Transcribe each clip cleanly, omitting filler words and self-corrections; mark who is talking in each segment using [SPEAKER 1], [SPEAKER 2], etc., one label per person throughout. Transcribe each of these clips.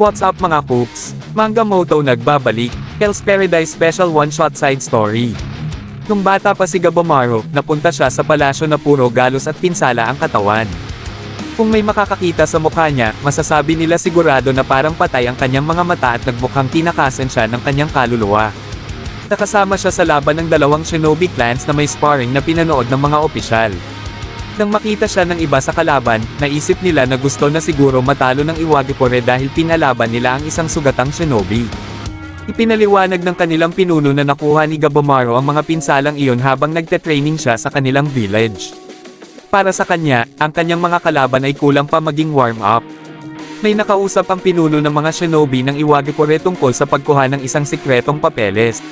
[SPEAKER 1] What's up mga cooks? Manga Moto nagbabalik, Hell's Paradise Special One-Shot Side Story. Nung bata pa si Gabomaru, napunta siya sa palasyo na puro galos at pinsala ang katawan. Kung may makakakita sa mukha niya, masasabi nila sigurado na parang patay ang kanyang mga mata at nagmukhang tinakasan siya ng kanyang kaluluwa. Nakasama siya sa laban ng dalawang shinobi clans na may sparring na pinanood ng mga opisyal. Nang makita siya ng iba sa kalaban, naisip nila na gusto na siguro matalo ng Iwagikure dahil pinalaban nila ang isang sugatang shinobi. Ipinaliwanag ng kanilang pinuno na nakuha ni Gabomaru ang mga pinsalang iyon habang nagte-training siya sa kanilang village. Para sa kanya, ang kanyang mga kalaban ay kulang pa maging warm-up. May nakausap ang pinuno ng mga shinobi ng Iwagikure tungkol sa pagkuha ng isang sikretong papeles.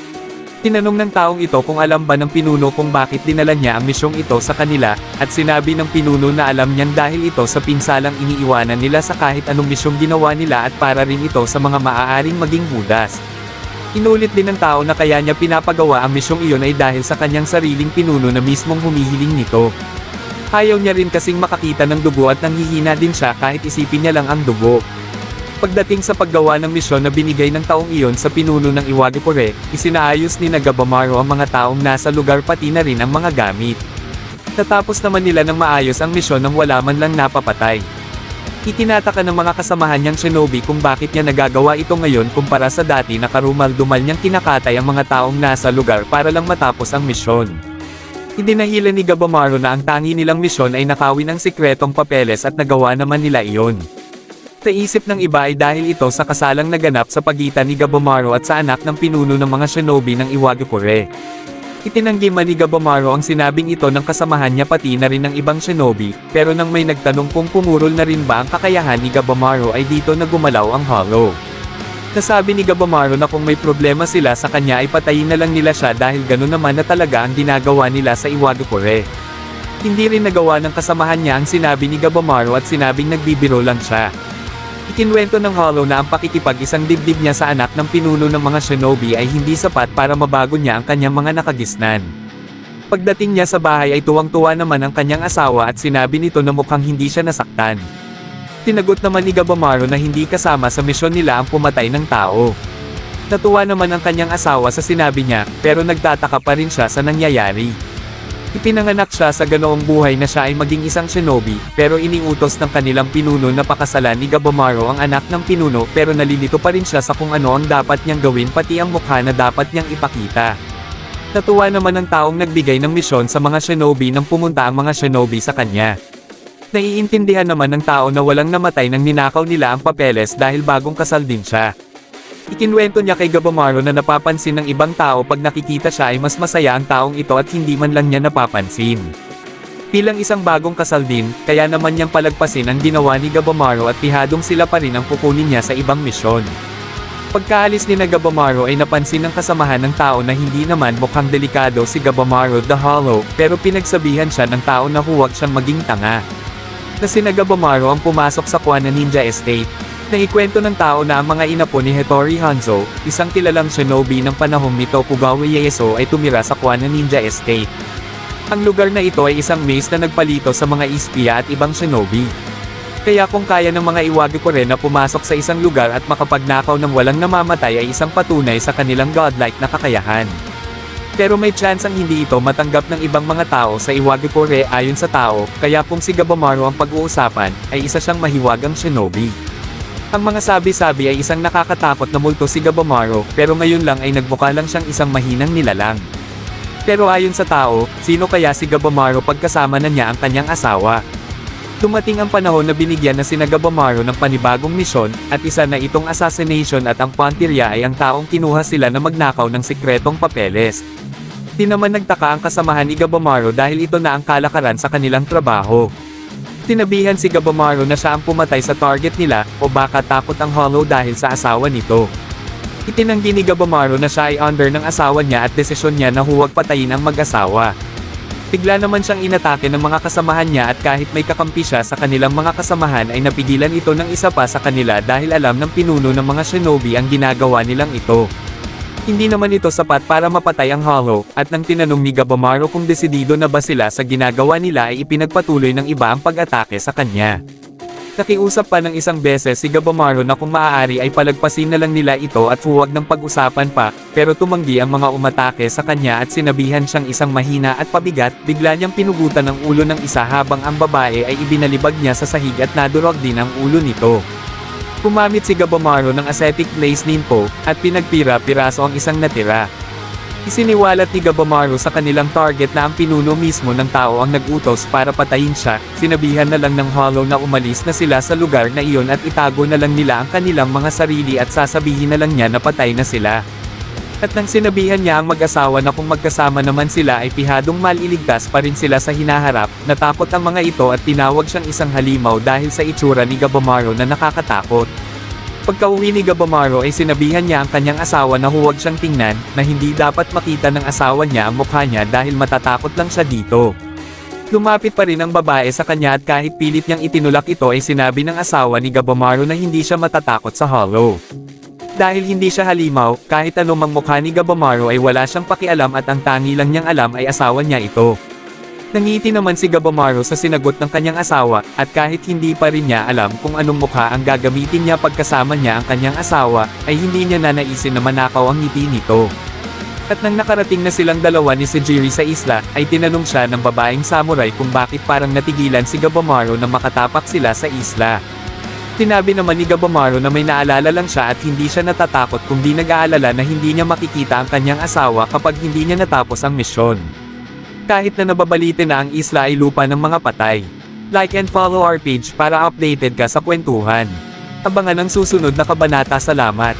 [SPEAKER 1] Tinanong ng taong ito kung alam ba ng pinuno kung bakit dinala niya ang misyong ito sa kanila, at sinabi ng pinuno na alam niyan dahil ito sa pinsalang iniiwanan nila sa kahit anong misyong ginawa nila at para rin ito sa mga maaaring maging budas. Inulit din ng tao na kaya niya pinapagawa ang misyong iyon ay dahil sa kanyang sariling pinuno na mismong humihiling nito. Ayaw niya rin kasing makakita ng dugo at nanghihina din siya kahit isipin niya lang ang dugo. Pagdating sa paggawa ng misyon na binigay ng taong iyon sa pinuno ng Iwagikure, isinaayos ni Gabomaru ang mga taong nasa lugar pati na rin ang mga gamit. Natapos naman nila ng maayos ang misyon nang wala man lang napapatay. Itinataka ng mga kasamahan niyang shinobi kung bakit niya nagagawa ito ngayon kumpara sa dati na karumal-dumal niyang kinakatay ang mga taong nasa lugar para lang matapos ang misyon. Idinahilan ni Gabomaru na ang tangi nilang misyon ay nakawin ang sikretong papeles at nagawa naman nila iyon. Naisip ng iba ay dahil ito sa kasalang naganap sa pagitan ni Gabomaru at sa anak ng pinuno ng mga shinobi ng Iwagikure. Itinanggi man ni Gabomaru ang sinabing ito ng kasamahan niya pati na rin ng ibang shinobi, pero nang may nagtanong kung pumurol na rin ba ang kakayahan ni Gabomaru ay dito na gumalaw ang Hollow. Nasabi ni Gabomaru na kung may problema sila sa kanya ay patayin na lang nila siya dahil gano'n naman na talaga ang ginagawa nila sa Iwagikure. Hindi rin nagawa ng kasamahan niya ang sinabi ni Gabomaru at sinabing nagbibiro lang siya. Ikinwento ng Hollow na ang pakikipag-isang dibdib niya sa anak ng pinuno ng mga shinobi ay hindi sapat para mabago niya ang kanyang mga nakagisnan. Pagdating niya sa bahay ay tuwang-tuwa naman ang kanyang asawa at sinabi nito na mukhang hindi siya nasaktan. Tinagot naman ni Gabomaru na hindi kasama sa misyon nila ang pumatay ng tao. Natuwa naman ang kanyang asawa sa sinabi niya, pero nagtataka pa rin siya sa nangyayari. Ipinanganak siya sa ganoong buhay na siya ay maging isang shinobi, pero iniutos ng kanilang pinuno na pakasalan ni Gabomaru ang anak ng pinuno pero nalilito pa rin siya sa kung ano ang dapat niyang gawin pati ang mukha na dapat niyang ipakita. Natuwa naman ang taong nagbigay ng misyon sa mga shinobi nang pumunta ang mga shinobi sa kanya. Naiintindihan naman ng tao na walang namatay nang ninakaw nila ang papeles dahil bagong kasal din siya. Ikinwento niya kay Gabomaru na napapansin ng ibang tao pag nakikita siya ay mas masaya ang taong ito at hindi man lang niya napapansin. Bilang isang bagong kasal din, kaya naman niyang palagpasin ang ginawa ni Gabomaru at pihadong sila pa rin ang kukunin niya sa ibang misyon. Pagkaalis ni Gabomaru ay napansin ng kasamahan ng tao na hindi naman mukhang delikado si Gabomaru the Hollow, pero pinagsabihan siya ng tao na huwag siyang maging tanga. Na si Gabomaru ang pumasok sa Kuwana Ninja Estate. Naikwento ng tao na ang mga inapo ni Hattori Hanzo, isang kilalang shinobi ng panahong ni Tokugawa Ieyasu ay tumira sa Kuwana Ninja Estate. Ang lugar na ito ay isang maze na nagpalito sa mga espiya at ibang shinobi. Kaya kung kaya ng mga Iwagikure na pumasok sa isang lugar at makapagnakaw ng walang namamatay ay isang patunay sa kanilang godlike na kakayahan. Pero may chance ang hindi ito matanggap ng ibang mga tao sa Iwagikure ayon sa tao, kaya kung si Gabomaru ang pag-uusapan, ay isa siyang mahiwagang shinobi. Ang mga sabi-sabi ay isang nakakatakot na multo si Gabomaru, pero ngayon lang ay nagmukha lang siyang isang mahinang nilalang. Pero ayon sa tao, sino kaya si Gabomaru pagkasama na niya ang kanyang asawa? Dumating ang panahon na binigyan na sina Gabomaru ng panibagong misyon, at isa na itong assassination at ang Pontiria ay ang taong kinuha sila na magnakaw ng sikretong papeles. Di naman nagtaka ang kasamahan ni Gabomaru dahil ito na ang kalakaran sa kanilang trabaho. Tinabihan si Gabomaru na siya ang pumatay sa target nila, o baka takot ang Hollow dahil sa asawa nito. Itinanggi ni Gabomaru na siya ay under ng asawa niya at desisyon niya na huwag patayin ang mag-asawa. Bigla naman siyang inatake ng mga kasamahan niya at kahit may kakampi siya sa kanilang mga kasamahan ay napigilan ito ng isa pa sa kanila dahil alam ng pinuno ng mga shinobi ang ginagawa nilang ito. Hindi naman ito sapat para mapatay ang Hollow, at nang tinanong ni Gabomaru kung desidido na ba sila sa ginagawa nila ay ipinagpatuloy ng iba ang pag-atake sa kanya. Nakiusap pa ng isang beses si Gabomaru na kung maaari ay palagpasin na lang nila ito at huwag ng pag-usapan pa, pero tumanggi ang mga umatake sa kanya at sinabihan siyang isang mahina at pabigat. Bigla niyang pinugutan ang ulo ng isa habang ang babae ay ibinalibag niya sa sahig at nadurog din ang ulo nito. Gumamit si Gabomaru ng ascetic blaze ninpo, at pinagpira-piraso ang isang natira. Isiniwalat ni Gabomaru sa kanilang target na ang pinuno mismo ng tao ang nag-utos para patayin siya. Sinabihan na lang ng Hollow na umalis na sila sa lugar na iyon at itago na lang nila ang kanilang mga sarili at sasabihin na lang niya na patay na sila. At nang sinabihan niya ang mag-asawa na kung magkasama naman sila ay pihadong maliligtas pa rin sila sa hinaharap, natakot ang mga ito at tinawag siyang isang halimaw dahil sa itsura ni Gabomaru na nakakatakot. Pagka-uwi ni Gabomaru ay sinabihan niya ang kanyang asawa na huwag siyang tingnan, na hindi dapat makita ng asawa niya ang mukha niya dahil matatakot lang siya dito. Lumapit pa rin ang babae sa kanya at kahit pilit niyang itinulak ito ay sinabi ng asawa ni Gabomaru na hindi siya matatakot sa Hollow. Dahil hindi siya halimaw, kahit anumang mukha ni Gabomaru ay wala siyang pakialam at ang tangi lang niyang alam ay asawa niya ito. Nangiti naman si Gabomaru sa sinagot ng kanyang asawa, at kahit hindi pa rin niya alam kung anong mukha ang gagamitin niya pagkasama niya ang kanyang asawa, ay hindi niya nanaisin na manakaw ang ngiti nito. At nang nakarating na silang dalawa ni Sejiri sa isla, ay tinanong siya ng babaeng samurai kung bakit parang natigilan si Gabomaru na makatapak sila sa isla. Sinabi naman ni Gabomaru na may naalala lang siya at hindi siya natatakot kung di nag-aalala na hindi niya makikita ang kanyang asawa kapag hindi niya natapos ang misyon. Kahit na nababalitin na ang isla ay lupa ng mga patay. Like and follow our page para updated ka sa kwentuhan. Abangan ang susunod na kabanata. Salamat!